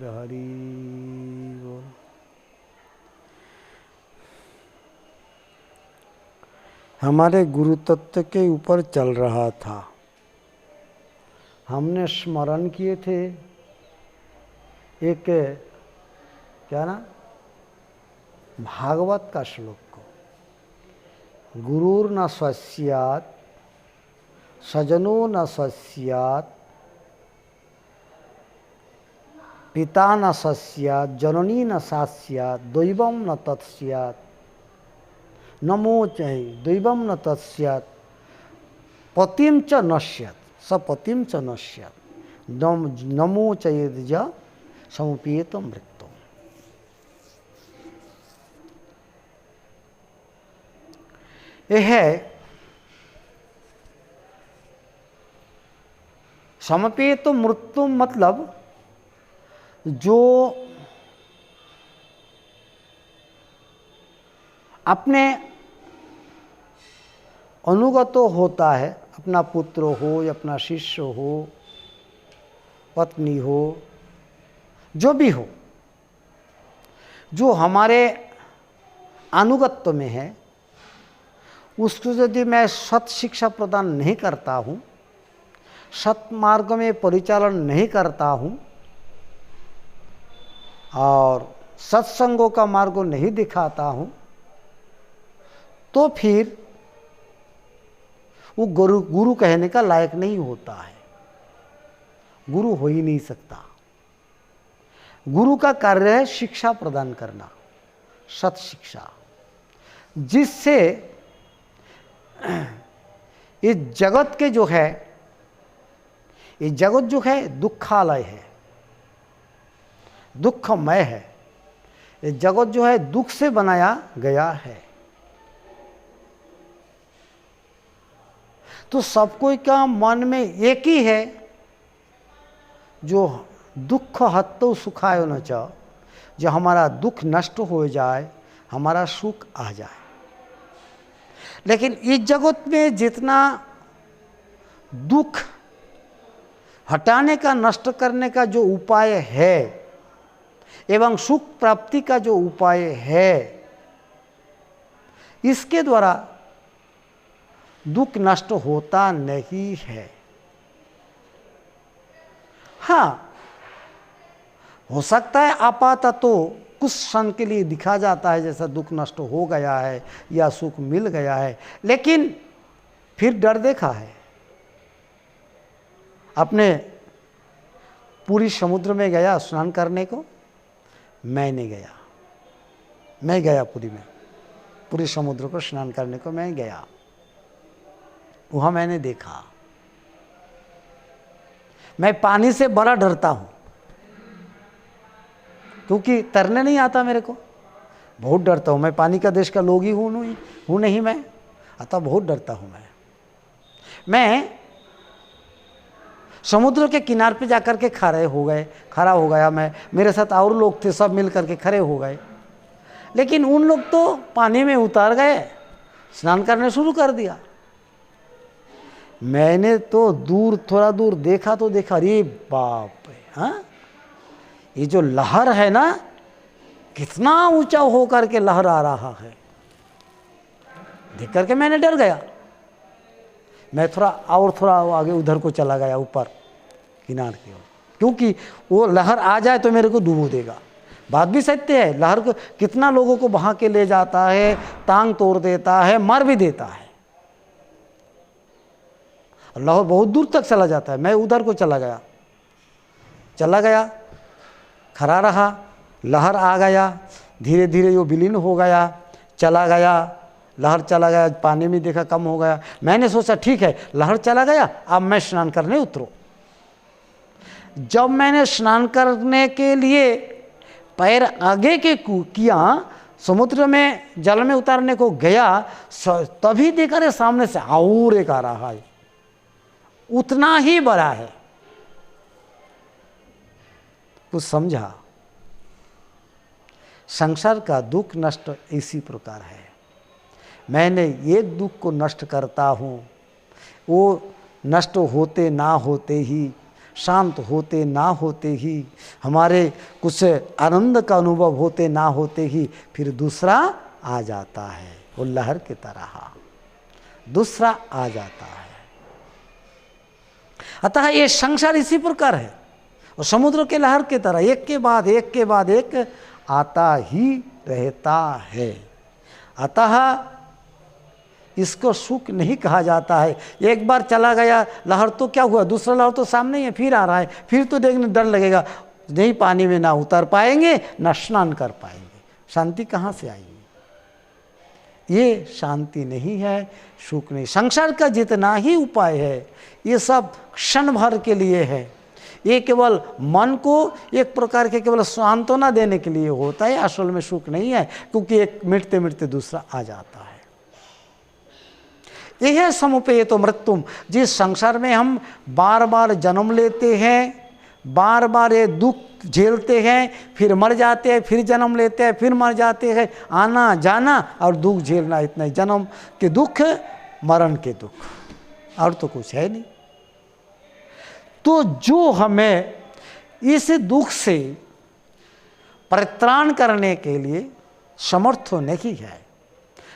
हरि बोल। हमारे गुरु तत्व के ऊपर चल रहा था। हमने स्मरण किए थे एक क्या ना भागवत का श्लोक को, गुरुर न स्वस्यात् सजनो न स्वस्यात् पिता न सस्यात् जननी न सास्यात् दैवम न तत्स्यात् नमो चै दैवम न तत्स्यात् पतिम च नश्यत् सपतिम च नश्यत् नमो चैद्ज समुपेत मृत्यु। यह है समुपेत मृत्यु, मतलब जो अपने अनुगत होता है, अपना पुत्र हो या अपना शिष्य हो, पत्नी हो, जो भी हो, जो हमारे अनुगत्य में है, उसको यदि मैं सत शिक्षा प्रदान नहीं करता हूँ, सत मार्ग में परिचालन नहीं करता हूँ और सत्संगों का मार्ग नहीं दिखाता हूँ, तो फिर वो गुरु कहने का लायक नहीं होता है, गुरु हो ही नहीं सकता। गुरु का कार्य है शिक्षा प्रदान करना, सत शिक्षा, जिससे इस जगत के जो है, ये जगत जो है दुखालय है, दुखमय है। ये जगत जो है दुख से बनाया गया है। तो सब कोई का मन में एक ही है, जो दुख हत्तो सुखायो न च, जो हमारा दुख नष्ट हो जाए, हमारा सुख आ जाए। लेकिन इस जगत में जितना दुख हटाने का, नष्ट करने का जो उपाय है एवं सुख प्राप्ति का जो उपाय है, इसके द्वारा दुख नष्ट होता नहीं है। हाँ, हो सकता है आपातः तो कुछ क्षण के लिए दिखा जाता है जैसा दुख नष्ट हो गया है या सुख मिल गया है, लेकिन फिर डर देखा है। अपने पूरी समुद्र में गया स्नान करने को, मैं नहीं गया। मैं गया पूरी समुद्र को स्नान करने को मैं गया। वहाँ मैंने देखा, मैं पानी से बड़ा डरता हूँ, क्योंकि तैरने नहीं आता मेरे को, बहुत डरता हूँ। मैं पानी का देश का लोग ही हूँ नहीं मैं, अतः बहुत डरता हूँ मैं समुद्र के किनार पे जाकर के खड़ा हो गया मैं, मेरे साथ और लोग थे, सब मिल करके खड़े हो गए। लेकिन उन लोग तो पानी में उतर गए, स्नान करने शुरू कर दिया। मैंने तो थोड़ा दूर देखा तो देखा, अरे बाप रे, हाँ, ये जो लहर है ना, कितना ऊंचा हो करके लहर आ रहा है। देख करके मैंने डर गया। मैं थोड़ा आगे उधर को चला गया, ऊपर किनार की ओर, क्योंकि वो लहर आ जाए तो मेरे को डुबो देगा। बात भी सत्य है, लहर को कितना लोगों को बहा के ले जाता है, टांग तोड़ देता है, मार भी देता है, लहर बहुत दूर तक चला जाता है। मैं उधर को चला गया, खड़ा रहा, लहर आ गया, धीरे धीरे वो विलीन हो गया, चला गया, लहर चला गया, पानी में देखा कम हो गया। मैंने सोचा ठीक है, लहर चला गया, अब मैं स्नान करने उतरूं। जब मैंने स्नान करने के लिए पैर आगे के किया, समुद्र में जल में उतारने को गया, तभी देखा रे सामने से और एक आ रहा है, उतना ही बड़ा है। कुछ समझा? संसार का दुख नष्ट इसी प्रकार है। मैंने एक दुख को नष्ट करता हूँ, वो नष्ट होते ना होते ही शांत होते ना होते ही, हमारे कुछ आनंद का अनुभव होते ना होते ही फिर दूसरा आ जाता है, वो लहर की तरह दूसरा आ जाता है। अतः ये संसार इसी प्रकार है, और समुद्र के लहर की तरह एक के बाद एक के बाद एक आता ही रहता है। अतः इसको सुख नहीं कहा जाता है। एक बार चला गया लहर तो क्या हुआ, दूसरा लहर तो सामने ही है, फिर आ रहा है, फिर तो देखने डर लगेगा, नहीं पानी में ना उतर पाएंगे ना स्नान कर पाएंगे, शांति कहाँ से आएगी? ये शांति नहीं है, सुख नहीं। संसार का जितना ही उपाय है ये सब क्षण भर के लिए है, ये केवल मन को एक प्रकार के केवल सांत्वना देने के लिए होता है, असल में सुख नहीं है, क्योंकि एक मिटते मिटते दूसरा आ जाता है। यह समुपेतो मृत्युम, जिस संसार में हम बार बार जन्म लेते हैं, बार बार ये दुख झेलते हैं, फिर मर जाते हैं, फिर जन्म लेते हैं, फिर मर जाते हैं, आना जाना और दुख झेलना, इतना ही जन्म के दुख, मरण के दुख, और तो कुछ है नहीं। तो जो हमें इस दुख से परित्राण करने के लिए समर्थ नहीं है,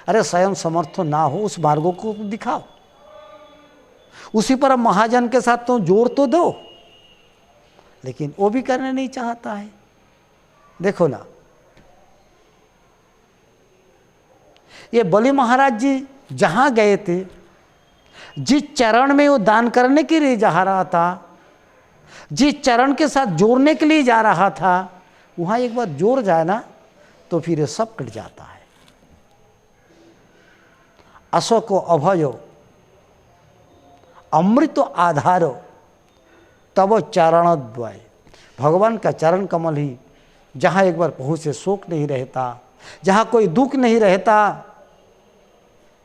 अरे स्वयं समर्थ ना हो उस मार्गों को दिखाओ, उसी पर महाजन के साथ तो जोर तो दो, लेकिन वो भी करने नहीं चाहता है। देखो ना, ये बलि महाराज जी जहां गए थे, जिस चरण में वो दान करने के लिए जा रहा था, जिस चरण के साथ जोड़ने के लिए जा रहा था, वहां एक बार जोड़ जाए ना तो फिर ये सब कट जाता है। अशोको अभयो अमृतो आधारो तब चरणद्वय, भगवान का चरण कमल ही जहाँ एक बार पहुँचे शोक नहीं रहता, जहाँ कोई दुख नहीं रहता,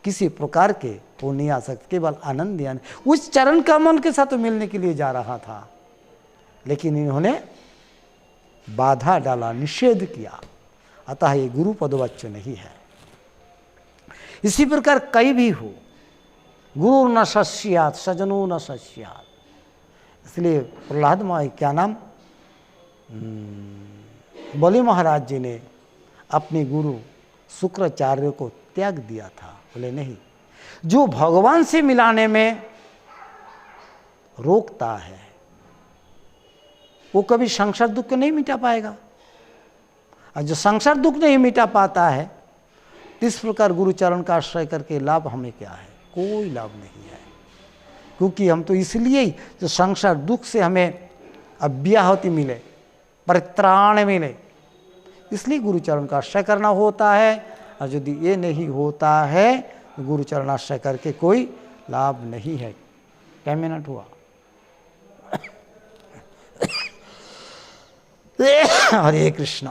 किसी प्रकार के वो नहीं आ सकते, केवल आनंद ही आनंद। उस चरण कमल के साथ मिलने के लिए जा रहा था, लेकिन इन्होंने बाधा डाला, निषेध किया, अतः ये गुरु पदवच्च नहीं है। इसी प्रकार कहीं भी हो, गुरु न सस्यात् सजनो न सस्यात्, इसलिए प्रहलाद माई क्या नाम, बलि महाराज जी ने अपने गुरु शुक्राचार्य को त्याग दिया था। बोले नहीं, जो भगवान से मिलाने में रोकता है वो कभी संसार दुख को नहीं मिटा पाएगा, और जो संसार दुख नहीं मिटा पाता है, इस प्रकार गुरुचरण का आश्रय करके लाभ हमें क्या है? कोई लाभ नहीं है, क्योंकि हम तो इसलिए ही जो संसार दुख से हमें अव्याहति मिले, परित्राण मिले, इसलिए गुरुचरण का आश्रय करना होता है। और यदि ये नहीं होता है तो गुरुचरण आश्रय करके कोई लाभ नहीं है। क्या मिनट हुआ? हरे कृष्ण।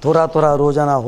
थोड़ा थोड़ा रोजाना